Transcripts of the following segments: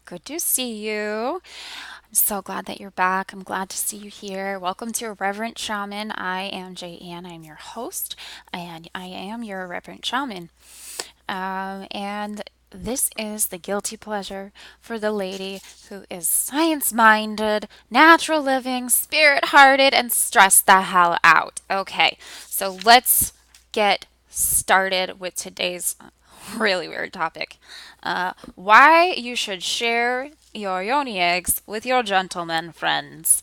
Good to see you. I'm so glad that you're back. I'm glad to see you here. Welcome to Irreverent Shaman. I am Ann. I'm your host, and I am your Irreverent Shaman. And this is the guilty pleasure for the lady who is science minded, natural living, spirit hearted, and stressed the hell out. Okay, so let's get started with today's really weird topic. Why you should share your yoni eggs with your gentlemen friends.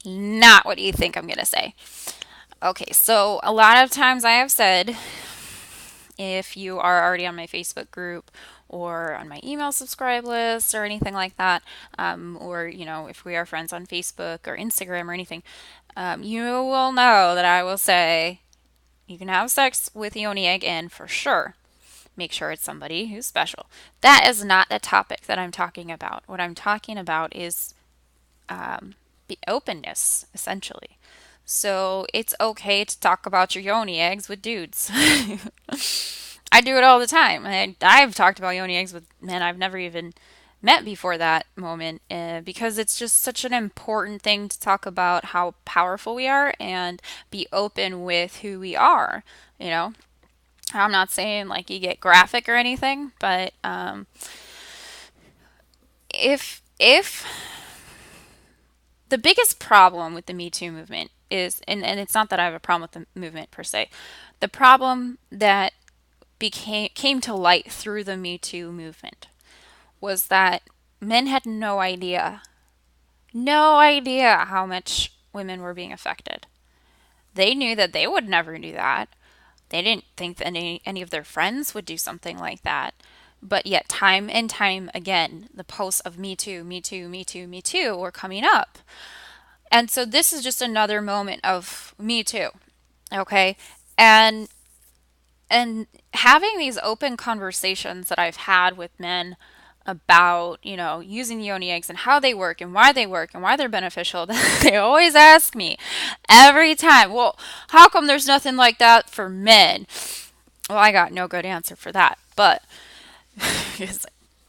Not what you think I'm going to say. Okay, so a lot of times I have said, if you are already on my Facebook group or on my email subscribe list or anything like that, or, if we are friends on Facebook or Instagram or anything, you will know that I will say you can have sex with yoni egg in for sure. Make sure it's somebody who's special. That is not the topic that I'm talking about. What I'm talking about is the openness, essentially. So it's okay to talk about your yoni eggs with dudes. I do it all the time. I've talked about yoni eggs with men I've never even met before that moment because it's just such an important thing to talk about how powerful we are and be open with who we are, you know? I'm not saying like you get graphic or anything, but if the biggest problem with the Me Too movement is, and it's not that I have a problem with the movement per se, the problem that came to light through the Me Too movement was that men had no idea how much women were being affected. They knew that they would never do that. They didn't think that any of their friends would do something like that. But yet, time and time again, the posts of Me Too, Me Too, Me Too, Me Too were coming up. And so this is just another moment of Me Too. Okay. And having these open conversations that I've had with men about, using yoni eggs and how they work and why they're beneficial, they always ask me every time, well, how come there's nothing like that for men? Well, I got no good answer for that. But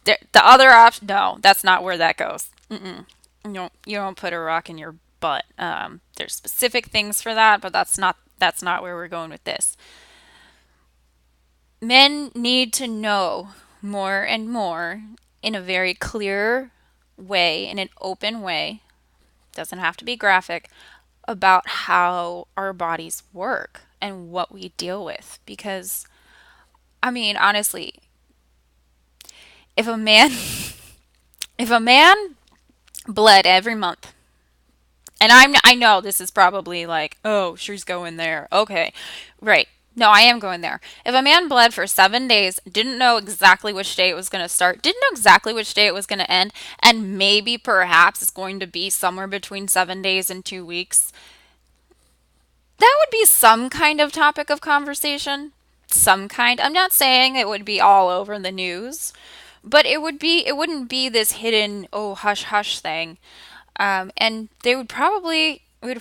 the other option, no, that's not where that goes. You don't put a rock in your butt. There's specific things for that, but that's not where we're going with this. Men need to know more and more in a very clear way, in an open way, doesn't have to be graphic, about how our bodies work and what we deal with. Because, I mean, honestly, if a man if a man bled every month, and I know this is probably like, oh, she's going there. Okay, right. No, I am going there. If a man bled for 7 days, didn't know exactly which day it was going to start, didn't know exactly which day it was going to end, and maybe perhaps it's going to be somewhere between 7 days and 2 weeks, that would be some kind of topic of conversation. Some kind. I'm not saying it would be all over the news, but it wouldn't be this hidden, oh, hush hush thing. And we would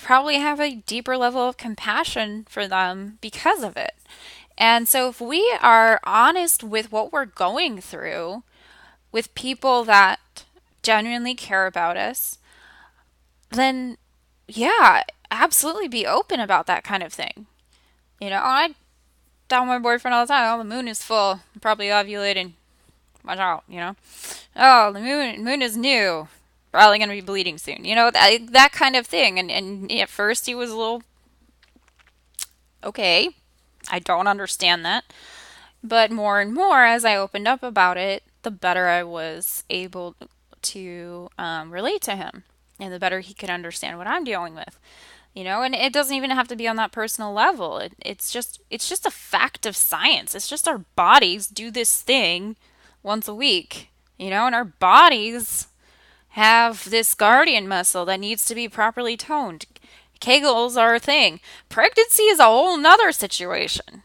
probably have a deeper level of compassion for them because of it. And so if we are honest with what we're going through with people that genuinely care about us, then yeah, absolutely be open about that kind of thing. I tell my boyfriend all the time, oh, the moon is full, I'm probably ovulating. Watch out. Oh, the moon is new. Probably going to be bleeding soon. That kind of thing. And at first he was a little, okay, I don't understand that. But more and more as I opened up about it, the better I was able to relate to him. And the better he could understand what I'm dealing with. And it doesn't even have to be on that personal level. It's just a fact of science. It's just our bodies do this thing once a week, and our bodies have this guardian muscle that needs to be properly toned. Kegels are a thing. Pregnancy is a whole nother situation.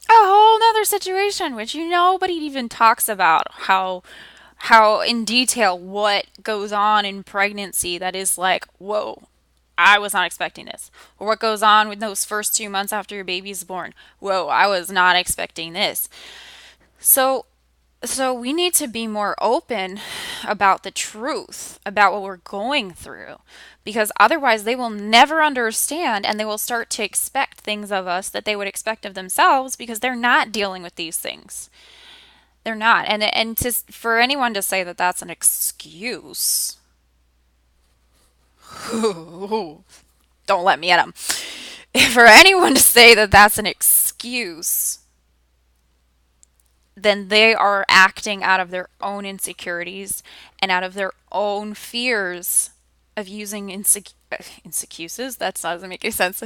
A whole nother situation, which nobody even talks about how in detail what goes on in pregnancy that is like, whoa, I was not expecting this. Or what goes on with those first 2 months after your baby's born. Whoa, I was not expecting this. So we need to be more open about the truth, about what we're going through, because otherwise they will never understand and they will start to expect things of us that they would expect of themselves because they're not dealing with these things. They're not. And for anyone to say that that's an excuse, don't let me at them. For anyone to say that that's an excuse, then they are acting out of their own insecurities and out of their own fears of using excuses. That doesn't make any sense.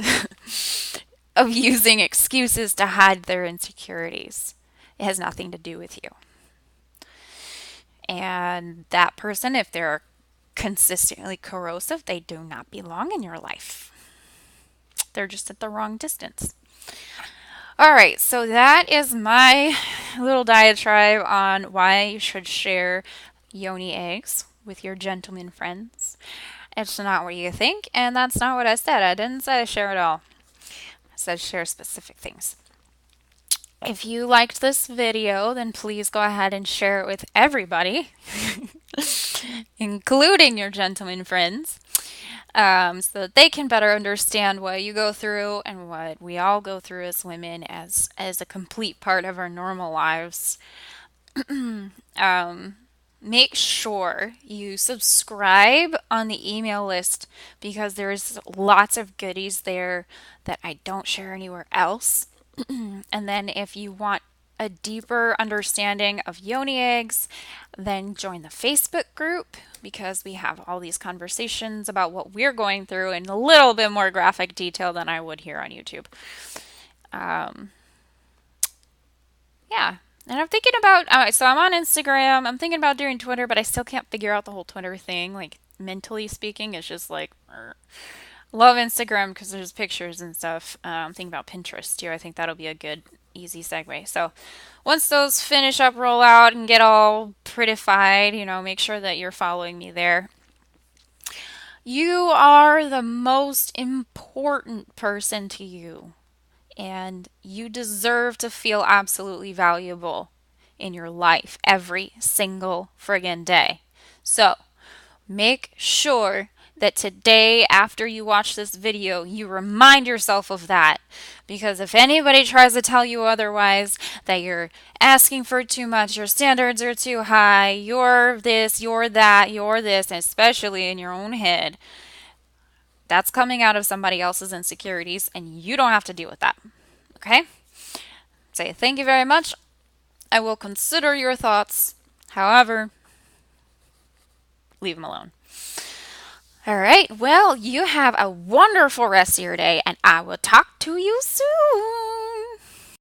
Of using excuses to hide their insecurities. It has nothing to do with you. And that person, if they're consistently corrosive, they do not belong in your life. They're just at the wrong distance. All right, so that is my little diatribe on why you should share yoni eggs with your gentleman friends. It's not what you think, and that's not what I said. I didn't say share it all. I said share specific things. If you liked this video, then please go ahead and share it with everybody, including your gentleman friends, so that they can better understand what you go through and what we all go through as women as a complete part of our normal lives. Make sure you subscribe on the email list because there's lots of goodies there that I don't share anywhere else. And then if you want a deeper understanding of yoni eggs, then join the Facebook group because we have all these conversations about what we're going through in a little bit more graphic detail than I would here on YouTube. Yeah. And I'm thinking about, so I'm on Instagram. I'm thinking about doing Twitter, but I still can't figure out the whole Twitter thing. Like, mentally speaking, it's just like, love Instagram because there's pictures and stuff. I'm thinking about Pinterest too. I think that'll be a good, easy segue. So once those finish up, roll out, and get all prettified, make sure that you're following me there. You are the most important person to you, and you deserve to feel absolutely valuable in your life every single friggin' day. So make sure that today, after you watch this video, you remind yourself of that. Because if anybody tries to tell you otherwise, that you're asking for too much, your standards are too high, you're this, you're that, you're this, and especially in your own head, that's coming out of somebody else's insecurities, and you don't have to deal with that. Okay? Say thank you very much. I will consider your thoughts. However, leave them alone. All right. Well, you have a wonderful rest of your day, and I will talk to you soon.